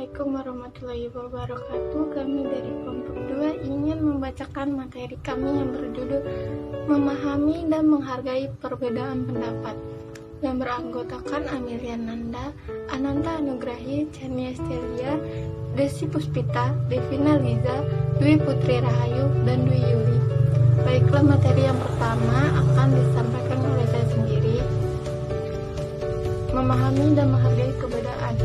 Assalamualaikum warahmatullahi wabarakatuh. Kami dari kelompok 2 ingin membacakan materi kami yang berjudul Memahami dan Menghargai Perbedaan Pendapat, yang beranggotakan Amelia Nanda, Ananta Anugrahi, Chania Estelia, Desi Puspita, Devina Liza, Dwi Putri Rahayu, dan Dwi Yuli. Baiklah, materi yang pertama akan disampaikan oleh saya sendiri. Memahami dan menghargai perbedaan.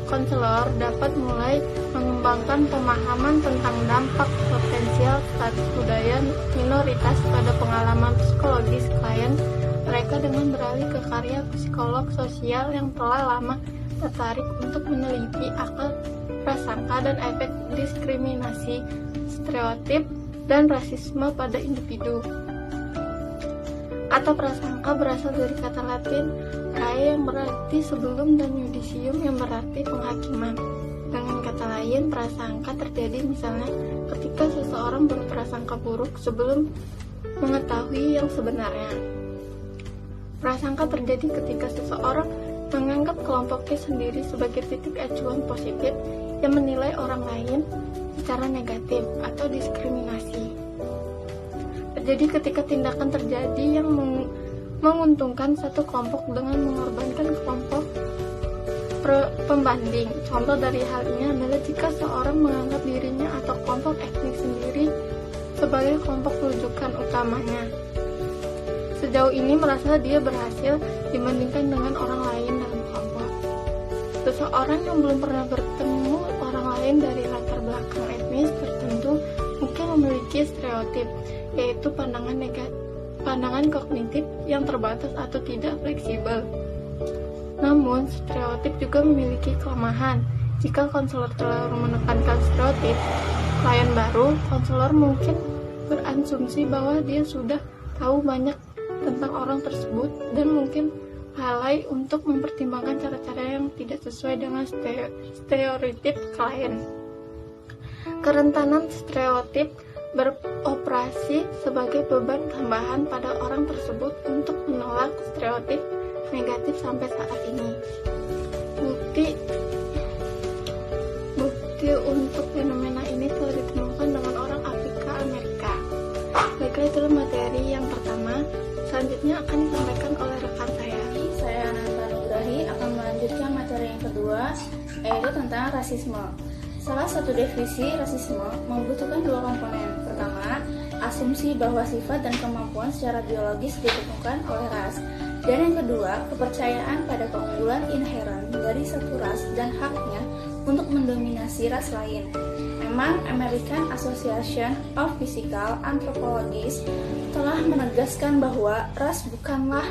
Konselor dapat mulai mengembangkan pemahaman tentang dampak potensial status budaya minoritas pada pengalaman psikologis klien mereka dengan beralih ke karya psikolog sosial yang telah lama tertarik untuk meneliti akal prasangka dan efek diskriminasi, stereotip, dan rasisme pada individu. Atau prasangka berasal dari kata Latin prae yang berarti sebelum dan judicium yang berarti penghakiman. Dengan kata lain, prasangka terjadi misalnya ketika seseorang berprasangka buruk sebelum mengetahui yang sebenarnya. Prasangka terjadi ketika seseorang menganggap kelompoknya sendiri sebagai titik acuan positif yang menilai orang lain secara negatif atau diskriminasi. Terjadi ketika tindakan terjadi yang menguntungkan satu kelompok dengan mengorbankan kelompok pembanding. Contoh dari hal ini adalah jika seorang menganggap dirinya atau kelompok etnik sendiri sebagai kelompok rujukan utamanya. Sejauh ini merasa dia berhasil dibandingkan dengan orang lain dalam kelompok. Seseorang yang belum pernah bertemu orang lain dari latar belakang etnis tertentu mungkin memiliki stereotip, yaitu pandangan kognitif yang terbatas atau tidak fleksibel. Namun, stereotip juga memiliki kelemahan. Jika konselor terlalu menekankan stereotip, klien baru, konselor mungkin berasumsi bahwa dia sudah tahu banyak tentang orang tersebut dan mungkin lalai untuk mempertimbangkan cara-cara yang tidak sesuai dengan stereotip klien. Kerentanan stereotip beroperasi sebagai beban tambahan pada orang tersebut untuk menolak stereotip negatif sampai saat ini. Bukti untuk fenomena ini telah ditemukan dengan orang Afrika Amerika. Baiklah, itulah materi yang pertama. Selanjutnya akan disampaikan oleh rekan saya. Saya Ananta Anugrahi akan melanjutkan materi yang kedua, yaitu tentang rasisme. Salah satu definisi rasisme membutuhkan dua komponen. Pertama, asumsi bahwa sifat dan kemampuan secara biologis ditentukan oleh ras. Dan yang kedua, kepercayaan pada keunggulan inheren dari satu ras dan haknya untuk mendominasi ras lain. Memang American Association of Physical Anthropologists telah menegaskan bahwa ras bukanlah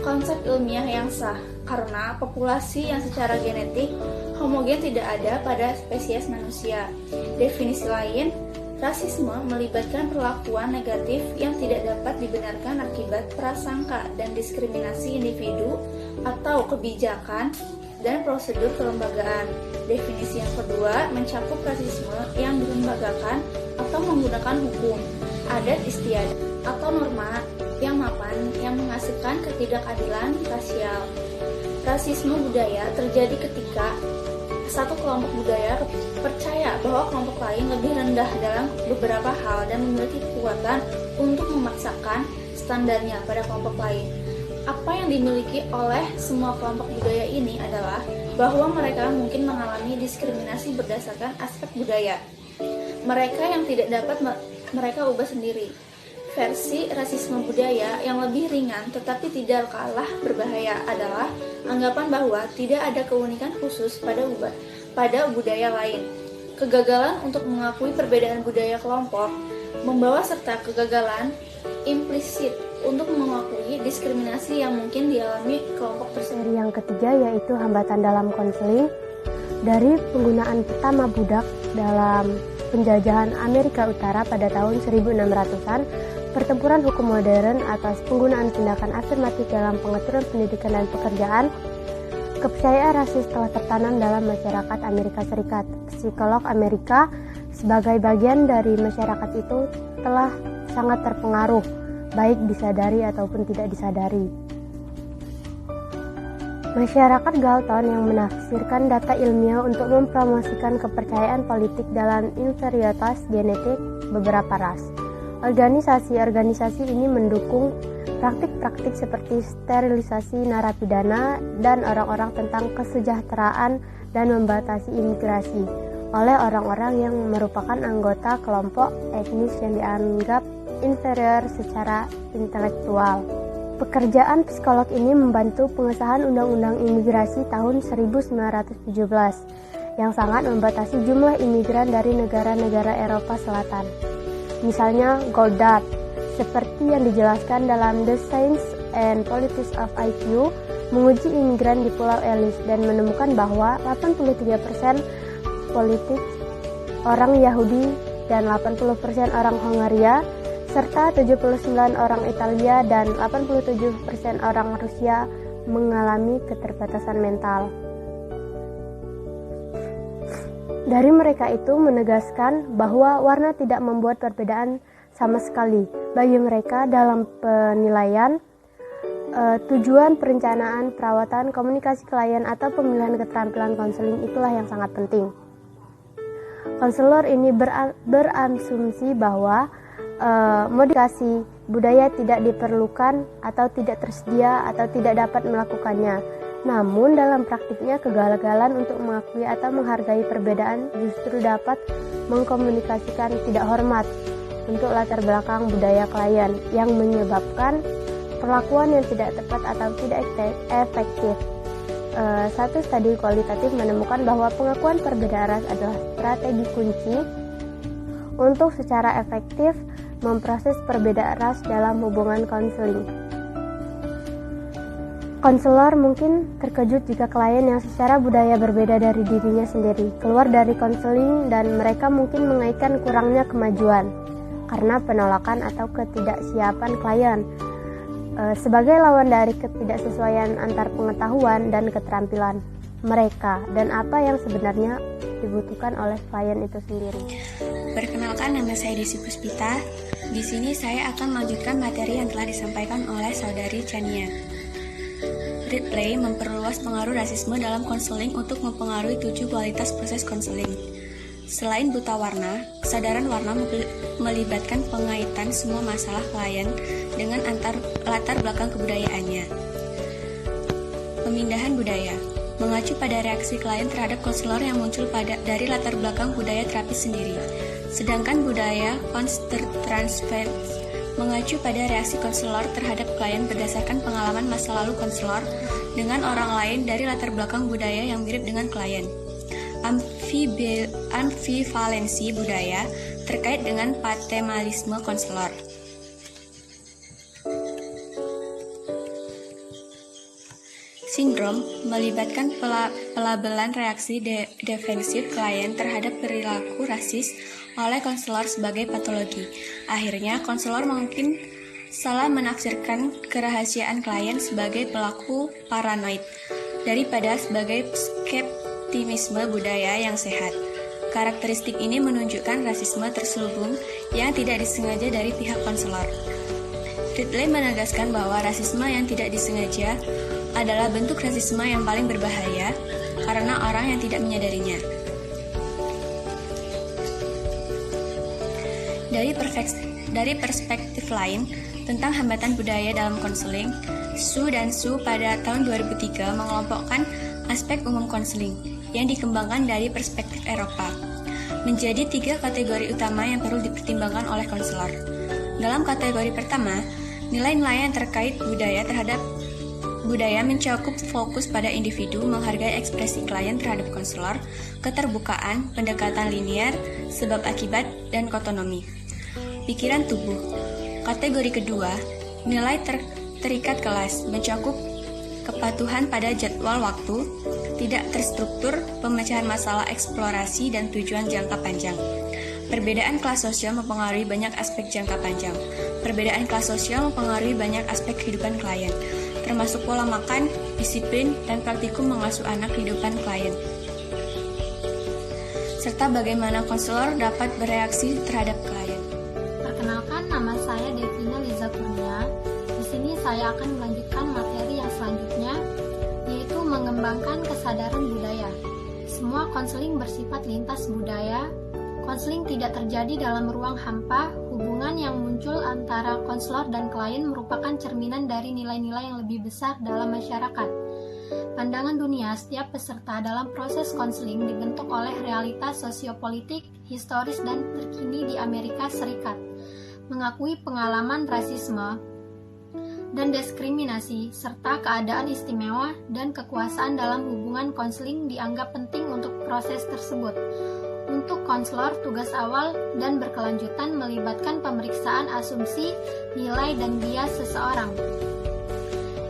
konsep ilmiah yang sah, karena populasi yang secara genetik homogen tidak ada pada spesies manusia. Definisi lain, rasisme melibatkan perlakuan negatif yang tidak dapat dibenarkan akibat prasangka dan diskriminasi individu atau kebijakan dan prosedur kelembagaan. Definisi yang kedua mencakup rasisme yang dilembagakan atau menggunakan hukum, adat istiadat, atau norma yang mapan yang menghasilkan ketidakadilan rasial. Rasisme budaya terjadi ketika satu kelompok budaya percaya bahwa kelompok lain lebih rendah dalam beberapa hal dan memiliki kekuatan untuk memaksakan standarnya pada kelompok lain. Apa yang dimiliki oleh semua kelompok budaya ini adalah bahwa mereka mungkin mengalami diskriminasi berdasarkan aspek budaya mereka yang tidak dapat mereka ubah sendiri. Versi rasisme budaya yang lebih ringan tetapi tidak kalah berbahaya adalah anggapan bahwa tidak ada keunikan khusus pada budaya lain. Kegagalan untuk mengakui perbedaan budaya kelompok membawa serta kegagalan implisit untuk mengakui diskriminasi yang mungkin dialami kelompok tersebut. Yang ketiga yaitu hambatan dalam konseling. Dari penggunaan pertama budak dalam penjajahan Amerika Utara pada tahun 1600-an, pertempuran hukum modern atas penggunaan tindakan afirmatif dalam pengaturan pendidikan dan pekerjaan, kepercayaan rasis telah tertanam dalam masyarakat Amerika Serikat. Psikolog Amerika sebagai bagian dari masyarakat itu telah sangat terpengaruh, baik disadari ataupun tidak disadari. Masyarakat Galton yang menafsirkan data ilmiah untuk mempromosikan kepercayaan politik dalam inferioritas genetik beberapa ras. Organisasi-organisasi ini mendukung praktik-praktik seperti sterilisasi narapidana dan orang-orang tentang kesejahteraan dan membatasi imigrasi oleh orang-orang yang merupakan anggota kelompok etnis yang dianggap inferior secara intelektual. Pekerjaan psikolog ini membantu pengesahan Undang-Undang Imigrasi tahun 1917 yang sangat membatasi jumlah imigran dari negara-negara Eropa Selatan. Misalnya Goddard, seperti yang dijelaskan dalam The Science and Politics of IQ, menguji imigran di Pulau Ellis dan menemukan bahwa 83% politik orang Yahudi dan 80% orang Hongaria serta 79 orang Italia dan 87% orang Rusia mengalami keterbatasan mental. Dari mereka itu menegaskan bahwa warna tidak membuat perbedaan sama sekali. Bagi mereka dalam penilaian, tujuan perencanaan, perawatan, komunikasi klien atau pemilihan keterampilan konseling itulah yang sangat penting. Konselor ini berasumsi bahwa modifikasi budaya tidak diperlukan atau tidak tersedia atau tidak dapat melakukannya. Namun dalam praktiknya kegagalan untuk mengakui atau menghargai perbedaan justru dapat mengkomunikasikan tidak hormat untuk latar belakang budaya klien yang menyebabkan perlakuan yang tidak tepat atau tidak efektif. Satu studi kualitatif menemukan bahwa pengakuan perbedaan ras adalah strategi kunci untuk secara efektif memproses perbedaan ras dalam hubungan konseling. Konselor mungkin terkejut jika klien yang secara budaya berbeda dari dirinya sendiri keluar dari konseling dan mereka mungkin mengaitkan kurangnya kemajuan karena penolakan atau ketidaksiapan klien sebagai lawan dari ketidaksesuaian antar pengetahuan dan keterampilan mereka dan apa yang sebenarnya dibutuhkan oleh klien itu sendiri. Perkenalkan, nama saya Desi Puspita. Di sini saya akan melanjutkan materi yang telah disampaikan oleh saudari Chania. Ridley memperluas pengaruh rasisme dalam konseling untuk mempengaruhi 7 kualitas proses konseling. Selain buta warna, kesadaran warna melibatkan pengaitan semua masalah klien dengan latar belakang kebudayaannya. Pemindahan budaya mengacu pada reaksi klien terhadap konselor yang muncul dari latar belakang budaya terapis sendiri. Sedangkan budaya transfer mengacu pada reaksi konselor terhadap klien berdasarkan pengalaman masa lalu konselor dengan orang lain dari latar belakang budaya yang mirip dengan klien. Ambivalensi budaya terkait dengan paternalisme konselor. Sindrom melibatkan pelabelan reaksi defensif klien terhadap perilaku rasis oleh konselor sebagai patologi. Akhirnya, konselor mungkin salah menafsirkan kerahasiaan klien sebagai pelaku paranoid daripada sebagai skeptisisme budaya yang sehat. Karakteristik ini menunjukkan rasisme terselubung yang tidak disengaja dari pihak konselor. Ridley menegaskan bahwa rasisme yang tidak disengaja adalah bentuk rasisme yang paling berbahaya karena orang yang tidak menyadarinya. Dari perspektif lain tentang hambatan budaya dalam konseling, Su dan Su pada tahun 2003 mengelompokkan aspek umum konseling yang dikembangkan dari perspektif Eropa menjadi 3 kategori utama yang perlu dipertimbangkan oleh konselor. Dalam kategori pertama, nilai-nilai yang terkait budaya mencakup fokus pada individu, menghargai ekspresi klien terhadap konselor, keterbukaan, pendekatan linear, sebab akibat, dan otonomi. Pikiran tubuh. Kategori kedua, nilai terikat kelas, mencakup kepatuhan pada jadwal waktu, tidak terstruktur, pemecahan masalah eksplorasi, dan tujuan jangka panjang. Perbedaan kelas sosial mempengaruhi banyak aspek jangka panjang. Perbedaan kelas sosial mempengaruhi banyak aspek kehidupan klien, termasuk pola makan, disiplin, dan praktikum mengasuh anak kehidupan klien. Serta bagaimana konselor dapat bereaksi terhadap klien. Perkenalkan, nama saya Devina Liza Kurnia. Di sini saya akan melanjutkan materi yang selanjutnya, yaitu mengembangkan kesadaran budaya. Semua konseling bersifat lintas budaya. Konseling tidak terjadi dalam ruang hampa. Hubungan yang muncul antara konselor dan klien merupakan cerminan dari nilai-nilai yang lebih besar dalam masyarakat. Pandangan dunia setiap peserta dalam proses konseling dibentuk oleh realitas sosiopolitik, historis, dan terkini di Amerika Serikat. Mengakui pengalaman rasisme dan diskriminasi, serta keadaan istimewa dan kekuasaan dalam hubungan konseling dianggap penting untuk proses tersebut. Untuk konselor, tugas awal dan berkelanjutan melibatkan pemeriksaan asumsi, nilai, dan bias seseorang.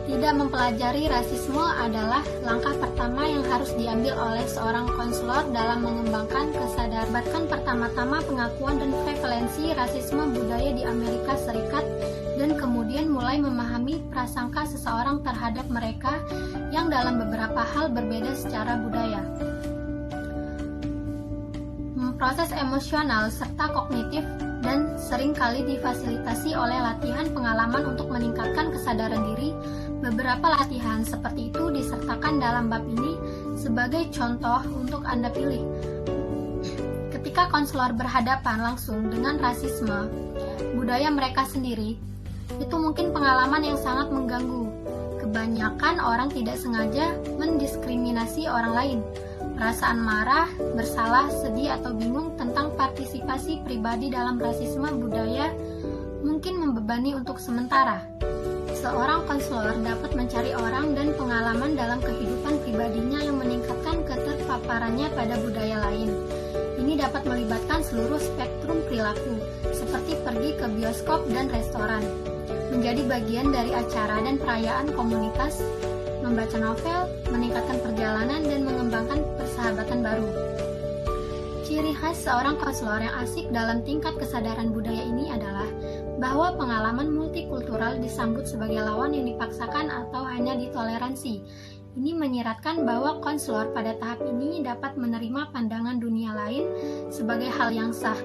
Tidak mempelajari rasisme adalah langkah pertama yang harus diambil oleh seorang konselor dalam mengembangkan kesadaran. Bahkan pertama-tama pengakuan dan prevalensi rasisme budaya di Amerika Serikat, dan kemudian mulai memahami prasangka seseorang terhadap mereka yang dalam beberapa hal berbeda secara budaya. Proses emosional serta kognitif dan seringkali difasilitasi oleh latihan pengalaman untuk meningkatkan kesadaran diri. Beberapa latihan seperti itu disertakan dalam bab ini sebagai contoh untuk Anda pilih. Ketika konselor berhadapan langsung dengan rasisme budaya mereka sendiri, itu mungkin pengalaman yang sangat mengganggu. Kebanyakan orang tidak sengaja mendiskriminasi orang lain. Perasaan marah, bersalah, sedih, atau bingung tentang partisipasi pribadi dalam rasisme budaya mungkin membebani untuk sementara. Seorang konselor dapat mencari orang dan pengalaman dalam kehidupan pribadinya yang meningkatkan keterpaparannya pada budaya lain. Ini dapat melibatkan seluruh spektrum perilaku, seperti pergi ke bioskop dan restoran, menjadi bagian dari acara dan perayaan komunitas, membaca novel, meningkatkan perjalanan, dan mengembangkan persahabatan baru. Ciri khas seorang konselor yang asik dalam tingkat kesadaran budaya ini adalah bahwa pengalaman multikultural disambut sebagai lawan yang dipaksakan atau hanya ditoleransi. Ini menyiratkan bahwa konselor pada tahap ini dapat menerima pandangan dunia lain sebagai hal yang sah,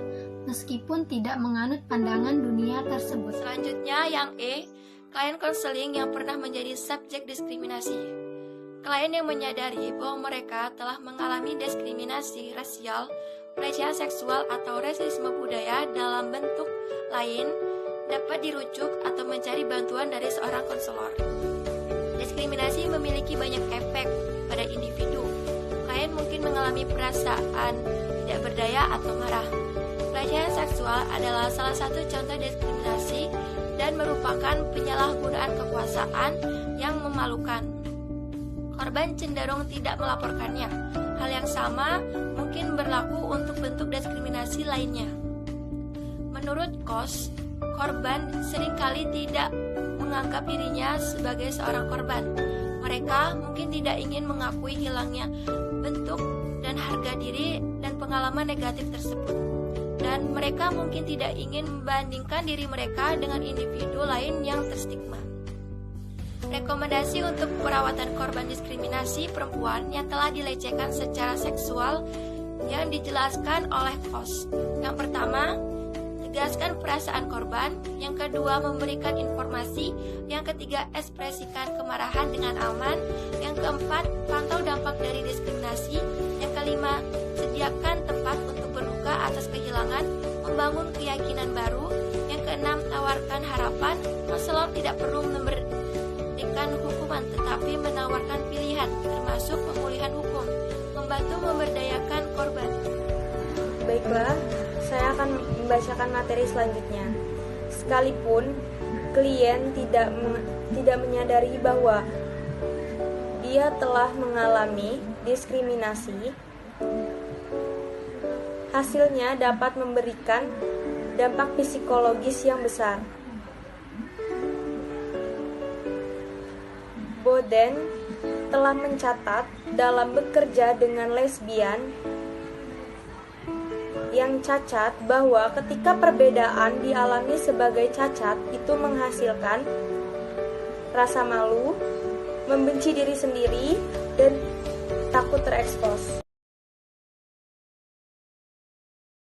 meskipun tidak menganut pandangan dunia tersebut. Selanjutnya yang E, klien konseling yang pernah menjadi subjek diskriminasi. Klien yang menyadari bahwa mereka telah mengalami diskriminasi rasial, pelecehan seksual, atau rasisme budaya dalam bentuk lain dapat dirujuk atau mencari bantuan dari seorang konselor. Diskriminasi memiliki banyak efek pada individu. Klien mungkin mengalami perasaan tidak berdaya atau marah. Pelecehan seksual adalah salah satu contoh diskriminasi dan merupakan penyalahgunaan kekuasaan yang memalukan. Korban cenderung tidak melaporkannya. Hal yang sama mungkin berlaku untuk bentuk diskriminasi lainnya. Menurut Kos, korban seringkali tidak menganggap dirinya sebagai seorang korban. Mereka mungkin tidak ingin mengakui hilangnya bentuk dan harga diri dan pengalaman negatif tersebut. Dan mereka mungkin tidak ingin membandingkan diri mereka dengan individu lain yang terstigma. Rekomendasi untuk perawatan korban diskriminasi perempuan yang telah dilecehkan secara seksual yang dijelaskan oleh Kos. Yang pertama, tegaskan perasaan korban. Yang kedua, memberikan informasi. Yang ketiga, ekspresikan kemarahan dengan aman. Yang keempat, pantau dampak dari diskriminasi. Yang kelima, sediakan tempat untuk berduka atas kehilangan, membangun keyakinan baru. Yang keenam, tawarkan harapan. Konselor tidak perlu memberikan hukuman, tetapi menawarkan pilihan, termasuk pemulihan hukum, membantu memberdayakan korban. Baiklah, saya akan membacakan materi selanjutnya. Sekalipun klien tidak menyadari bahwa dia telah mengalami diskriminasi, hasilnya dapat memberikan dampak psikologis yang besar. Boden telah mencatat dalam bekerja dengan lesbian yang cacat bahwa ketika perbedaan dialami sebagai cacat itu menghasilkan rasa malu, membenci diri sendiri, dan takut terekspos.